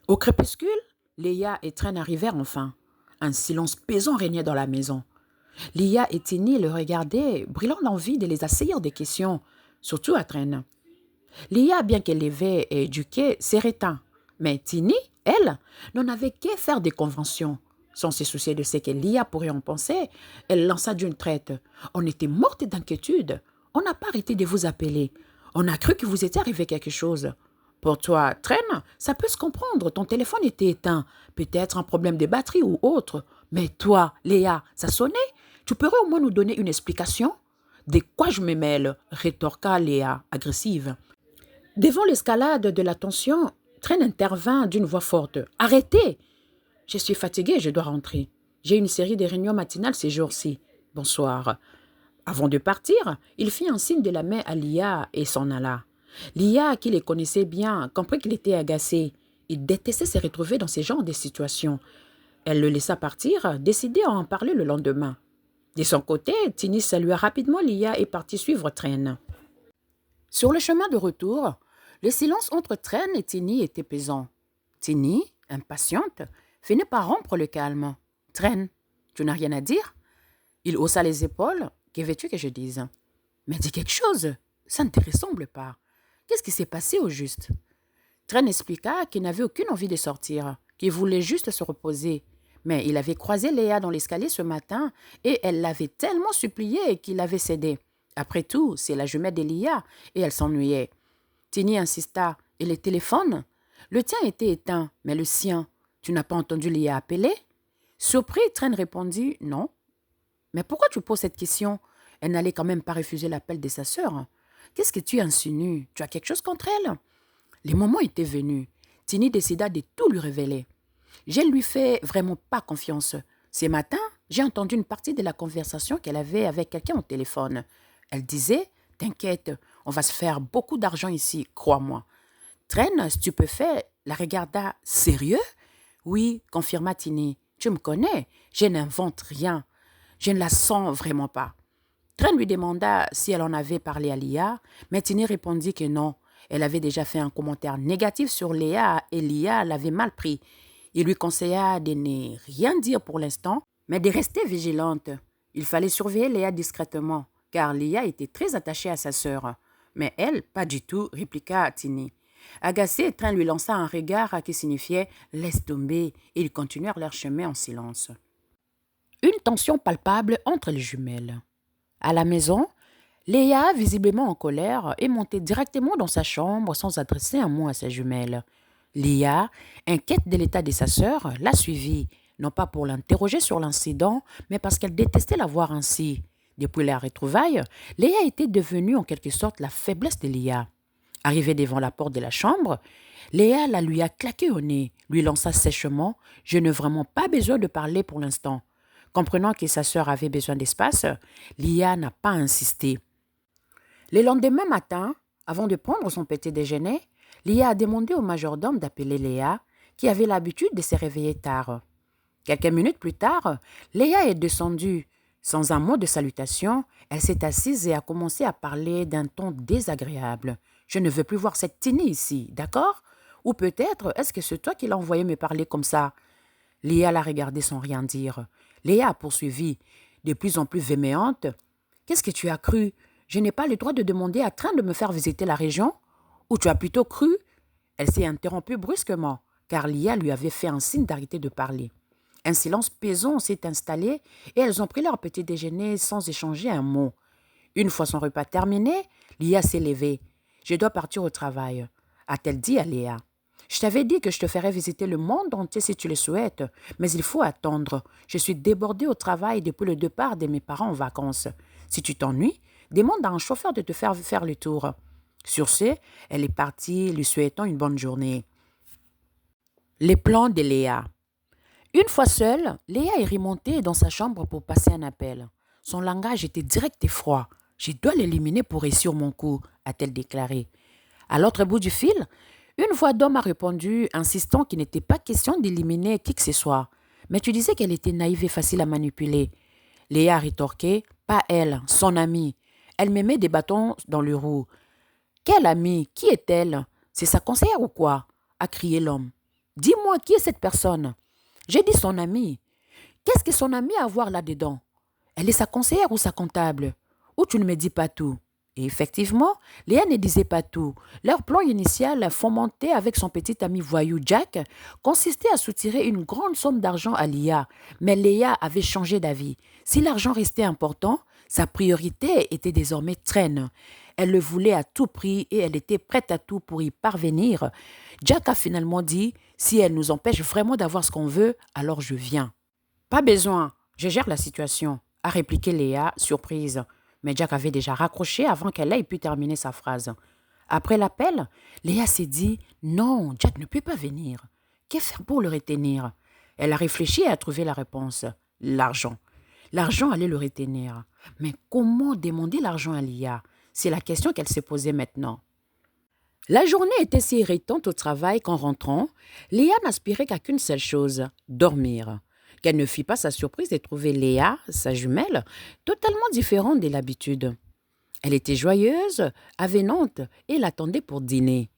Au crépuscule, Léa et Tren arrivèrent enfin. Un silence pesant régnait dans la maison. Léa et Tini le regardaient, brûlant d'envie de les assaillir des questions, surtout à Tren. Léa, bien qu'élevée et éduquée, s'éreint. Mais Tini, elle, n'en avait qu'à faire des conventions. Sans se soucier de ce que Léa pourrait en penser, elle lança d'une traite. On était morte d'inquiétude. On n'a pas arrêté de vous appeler. On a cru que vous était arrivé quelque chose. Pour toi, Tren, ça peut se comprendre. Ton téléphone était éteint. Peut-être un problème de batterie ou autre. Mais toi, Léa, ça sonnait. Tu pourrais au moins nous donner une explication? De quoi je me mêle? Rétorqua Léa, agressive. Devant l'escalade de la tension, Tren intervint d'une voix forte. Arrêtez! Je suis fatiguée, je dois rentrer. J'ai une série de réunions matinales ces jours-ci. Bonsoir. Avant de partir, il fit un signe de la main à Lia et s'en alla. Lia, qui les connaissait bien, comprit qu'il était agacé. Il détestait se retrouver dans ce genre de situation. Elle le laissa partir, décidée à en parler le lendemain. De son côté, Tini salua rapidement Lia et partit suivre Tren. Sur le chemin de retour, le silence entre Tren et Tini était pesant. Tini, impatiente, finit par rompre le calme. Tren, tu n'as rien à dire? Il haussa les épaules. Que veux-tu que je dise? Mais dis quelque chose. Ça ne te ressemble pas. Qu'est-ce qui s'est passé au juste? Tren expliqua qu'il n'avait aucune envie de sortir, qu'il voulait juste se reposer. Mais il avait croisé Léa dans l'escalier ce matin et elle l'avait tellement supplié qu'il avait cédé. Après tout, c'est la jumelle d'Elia et elle s'ennuyait. Tini insista. Et le téléphone? Le tien était éteint, mais le sien. Tu n'as pas entendu Léa appeler? Surpris, Tren répondit non. Mais pourquoi tu poses cette question? Elle n'allait quand même pas refuser l'appel de sa sœur. Qu'est-ce que tu insinues? Tu as quelque chose contre elle? Les moments étaient venus. Tini décida de tout lui révéler. Je ne lui fais vraiment pas confiance. Ce matin, j'ai entendu une partie de la conversation qu'elle avait avec quelqu'un au téléphone. Elle disait, t'inquiète, on va se faire beaucoup d'argent ici, crois-moi. Tren, stupéfait, la regarda. Sérieux? Oui, confirma Tini. Tu me connais, je n'invente rien. Je ne la sens vraiment pas. Tren lui demanda si elle en avait parlé à Lia, mais Tini répondit que non. Elle avait déjà fait un commentaire négatif sur Léa et Lia l'avait mal pris. Il lui conseilla de ne rien dire pour l'instant, mais de rester vigilante. Il fallait surveiller Léa discrètement, car Lia était très attachée à sa sœur. Mais elle, pas du tout, répliqua Tini. Agacé, Tren lui lança un regard qui signifiait « laisse tomber » et ils continuèrent leur chemin en silence. Une tension palpable entre les jumelles. À la maison, Léa, visiblement en colère, est montée directement dans sa chambre sans adresser un mot à sa jumelle. Léa, inquiète de l'état de sa sœur, l'a suivie, non pas pour l'interroger sur l'incident, mais parce qu'elle détestait la voir ainsi. Depuis la retrouvaille, Léa était devenue en quelque sorte la faiblesse de Léa. Arrivée devant la porte de la chambre, Léa la lui a claqué au nez, lui lança sèchement « Je n'ai vraiment pas besoin de parler pour l'instant ». Comprenant que sa sœur avait besoin d'espace, Léa n'a pas insisté. Le lendemain matin, avant de prendre son petit déjeuner, Léa a demandé au majordome d'appeler Léa, qui avait l'habitude de se réveiller tard. Quelques minutes plus tard, Léa est descendue. Sans un mot de salutation, elle s'est assise et a commencé à parler d'un ton désagréable. « Je ne veux plus voir cette Tini ici, d'accord? Ou peut-être est-ce que c'est toi qui l'as envoyé me parler comme ça ?» Léa l'a regardé sans rien dire. Léa a poursuivi, de plus en plus véhémente. « Qu'est-ce que tu as cru? Je n'ai pas le droit de demander à Tren de me faire visiter la région? Ou tu as plutôt cru ?» Elle s'est interrompue brusquement, car Léa lui avait fait un signe d'arrêter de parler. Un silence pesant s'est installé et elles ont pris leur petit déjeuner sans échanger un mot. Une fois son repas terminé, Léa s'est levée. « Je dois partir au travail », a-t-elle dit à Léa. « Je t'avais dit que je te ferais visiter le monde entier si tu le souhaites, mais il faut attendre. Je suis débordée au travail depuis le départ de mes parents en vacances. Si tu t'ennuies, demande à un chauffeur de te faire le tour. » Sur ce, elle est partie, lui souhaitant une bonne journée. Les plans de Léa. Une fois seule, Léa est remontée dans sa chambre pour passer un appel. Son langage était direct et froid. « Je dois l'éliminer pour réussir mon coup », a-t-elle déclaré. À l'autre bout du fil, une voix d'homme a répondu, insistant qu'il n'était pas question d'éliminer qui que ce soit. « Mais tu disais qu'elle était naïve et facile à manipuler. » Léa a rétorqué, « Pas elle, son amie. Elle me met des bâtons dans le roue. »« Quelle amie? Qui est-elle? C'est sa conseillère ou quoi ?» a crié l'homme. Dis-moi qui est cette personne. J'ai dit son amie. Qu'est-ce que son amie a à voir là-dedans? Elle est sa conseillère ou sa comptable? Ou tu ne me dis pas tout? Et effectivement, Léa ne disait pas tout. Leur plan initial, fomenté avec son petit ami voyou Jack, consistait à soutirer une grande somme d'argent à Léa. Mais Léa avait changé d'avis. Si l'argent restait important, sa priorité était désormais Tren. Elle le voulait à tout prix et elle était prête à tout pour y parvenir. Jack a finalement dit, si elle nous empêche vraiment d'avoir ce qu'on veut, alors je viens. Pas besoin, je gère la situation, a répliqué Léa, surprise. Mais Jack avait déjà raccroché avant qu'elle ait pu terminer sa phrase. Après l'appel, Léa s'est dit « Non, Jack ne peut pas venir. Que faire pour le retenir ?» Elle a réfléchi et a trouvé la réponse. L'argent. L'argent allait le retenir. Mais comment demander l'argent à Léa? C'est la question qu'elle s'est posée maintenant. La journée était si irritante au travail qu'en rentrant, Léa n'aspirait qu'à qu'une seule chose, dormir. Qu'elle ne fit pas sa surprise de trouver Léa, sa jumelle, totalement différente de l'habitude. Elle était joyeuse, avenante et l'attendait pour dîner.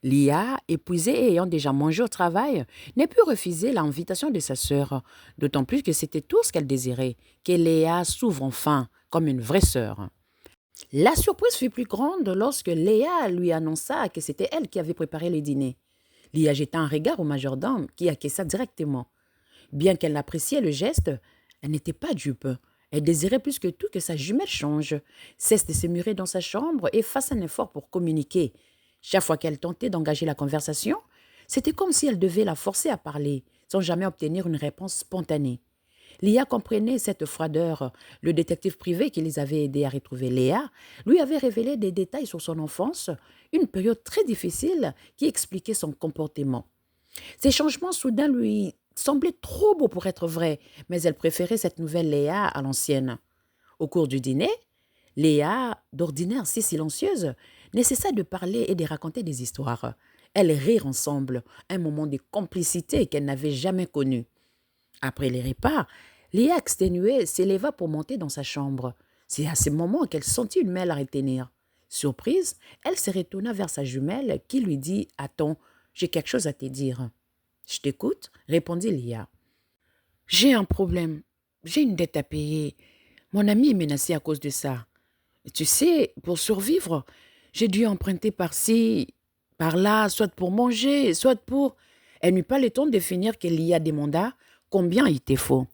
Léa, épuisée et ayant déjà mangé au travail, ne put refuser l'invitation de sa sœur, d'autant plus que c'était tout ce qu'elle désirait, que Léa s'ouvre enfin comme une vraie sœur. La surprise fut plus grande lorsque Léa lui annonça que c'était elle qui avait préparé le dîner. Léa jeta un regard au majordome qui acquiesça directement. Bien qu'elle appréciait le geste, elle n'était pas dupe. Elle désirait plus que tout que sa jumelle change, cesse de se murer dans sa chambre et fasse un effort pour communiquer. Chaque fois qu'elle tentait d'engager la conversation, c'était comme si elle devait la forcer à parler, sans jamais obtenir une réponse spontanée. Léa comprenait cette froideur. Le détective privé qui les avait aidés à retrouver Léa lui avait révélé des détails sur son enfance, une période très difficile qui expliquait son comportement. Ces changements soudains lui semblaient trop beaux pour être vrais, mais elle préférait cette nouvelle Léa à l'ancienne. Au cours du dîner, Léa, d'ordinaire si silencieuse, ne cessa de parler et de raconter des histoires. Elles rirent ensemble, un moment de complicité qu'elle n'avait jamais connu. Après les repas, Léa, exténuée, s'éleva pour monter dans sa chambre. C'est à ce moment qu'elle sentit une main la retenir. Surprise, elle se retourna vers sa jumelle qui lui dit « Attends, j'ai quelque chose à te dire. »« Je t'écoute » répondit Léa. « J'ai un problème. J'ai une dette à payer. Mon ami est menacé à cause de ça. Tu sais, pour survivre, j'ai dû emprunter par-ci, par-là, soit pour manger, soit pour... » Elle n'eut pas le temps de finir que Léa demanda combien il te faut.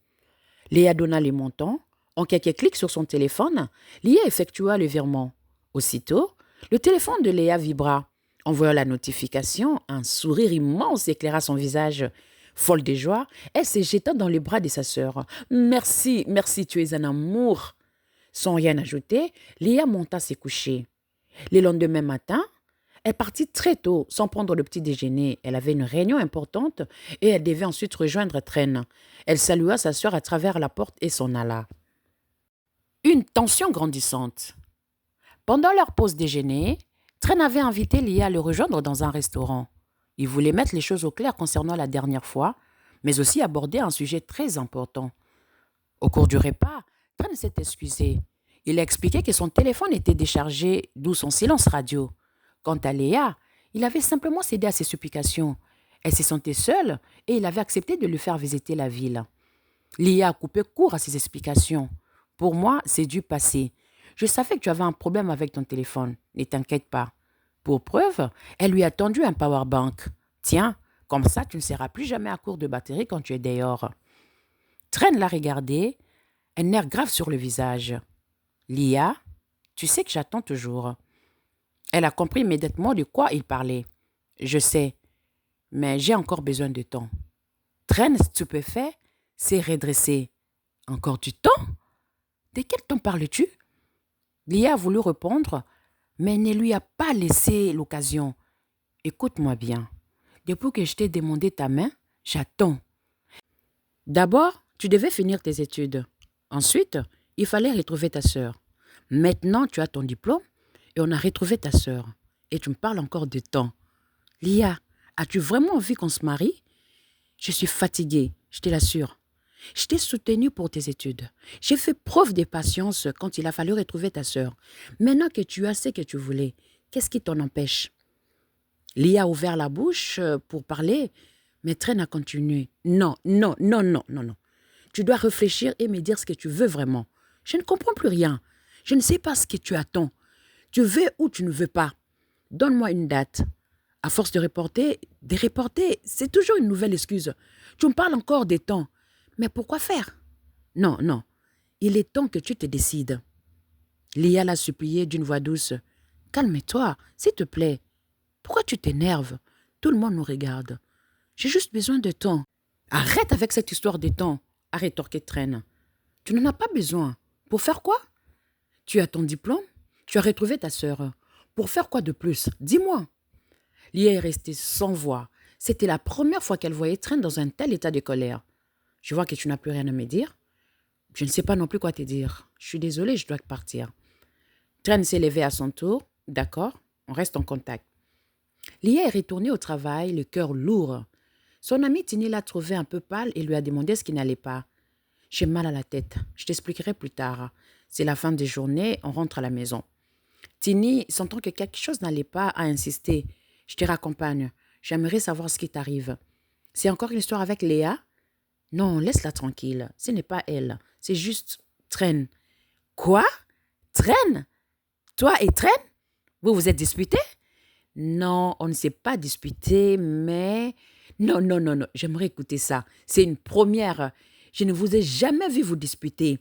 Léa donna les montants. En quelques clics sur son téléphone, Léa effectua le virement. Aussitôt, le téléphone de Léa vibra. En voyant la notification, un sourire immense éclaira son visage. Folle de joie, elle se jeta dans les bras de sa sœur. « Merci, merci, tu es un amour !» Sans rien ajouter, Léa monta se coucher. Le lendemain matin, elle partit très tôt, sans prendre le petit déjeuner. Elle avait une réunion importante et elle devait ensuite rejoindre Tren. Elle salua sa sœur à travers la porte et s'en alla. Une tension grandissante. Pendant leur pause déjeuner, Tren avait invité Léa à le rejoindre dans un restaurant. Il voulait mettre les choses au clair concernant la dernière fois, mais aussi aborder un sujet très important. Au cours du repas, Tren s'est excusé. Il a expliqué que son téléphone était déchargé, d'où son silence radio. Quant à Léa, il avait simplement cédé à ses supplications. Elle se sentait seule et il avait accepté de lui faire visiter la ville. Léa a coupé court à ses explications. « Pour moi, c'est du passé. Je savais que tu avais un problème avec ton téléphone. Ne t'inquiète pas. » Pour preuve, elle lui a tendu un powerbank. « Tiens, comme ça, tu ne seras plus jamais à court de batterie quand tu es dehors. » Tren l'a regardé, un nerf grave sur le visage. « Léa, tu sais que j'attends toujours. » Elle a compris immédiatement de quoi il parlait. « Je sais, mais j'ai encore besoin de temps. » Tren, stupéfait, s'est redressé. « Encore du temps? De quel temps parles-tu » Léa a voulu répondre, mais ne lui a pas laissé l'occasion. « Écoute-moi bien. Depuis que je t'ai demandé ta main, j'attends. D'abord, tu devais finir tes études. Ensuite, il fallait retrouver ta sœur. Maintenant, tu as ton diplôme et on a retrouvé ta sœur. Et tu me parles encore de temps. Léa, as-tu vraiment envie qu'on se marie? Je suis fatiguée, je te l'assure. Je t'ai soutenue pour tes études. J'ai fait preuve de patience quand il a fallu retrouver ta sœur. Maintenant que tu as ce que tu voulais, qu'est-ce qui t'en empêche? Léa a ouvert la bouche pour parler, Mais Tren a continué. Non, non, non, non, non, non. Tu dois réfléchir et me dire ce que tu veux vraiment. Je ne comprends plus rien. Je ne sais pas ce que tu attends. Tu veux ou tu ne veux pas. Donne-moi une date. À force de reporter, c'est toujours une nouvelle excuse. Tu me parles encore des temps. Mais pourquoi faire? Non, non. Il est temps que tu te décides. Lia l'a supplié d'une voix douce. Calme-toi, s'il te plaît. Pourquoi tu t'énerves? Tout le monde nous regarde. J'ai juste besoin de temps. Arrête avec cette histoire de temps, a rétorqué Tren. Tu n'en as pas besoin. Pour faire quoi? Tu as ton diplôme? Tu as retrouvé ta sœur. Pour faire quoi de plus? Dis-moi. Lia est restée sans voix. C'était la première fois qu'elle voyait Tren dans un tel état de colère. Je vois que tu n'as plus rien à me dire. Je ne sais pas non plus quoi te dire. Je suis désolée, je dois partir. Tren s'est levée à son tour. D'accord, on reste en contact. Lia est retournée au travail, le cœur lourd. Son amie Tini l'a trouvée un peu pâle et lui a demandé ce qui n'allait pas. J'ai mal à la tête. Je t'expliquerai plus tard. C'est la fin des journées, on rentre à la maison. Tini, sentant que quelque chose n'allait pas, a insisté. Je te raccompagne. J'aimerais savoir ce qui t'arrive. C'est encore une histoire avec Léa? Non, laisse-la tranquille. Ce n'est pas elle. C'est juste Tren. Quoi? Tren? Toi et Tren? Vous vous êtes disputés? Non, on ne s'est pas disputé, mais... Non, j'aimerais écouter ça. C'est une première. Je ne vous ai jamais vu vous disputer.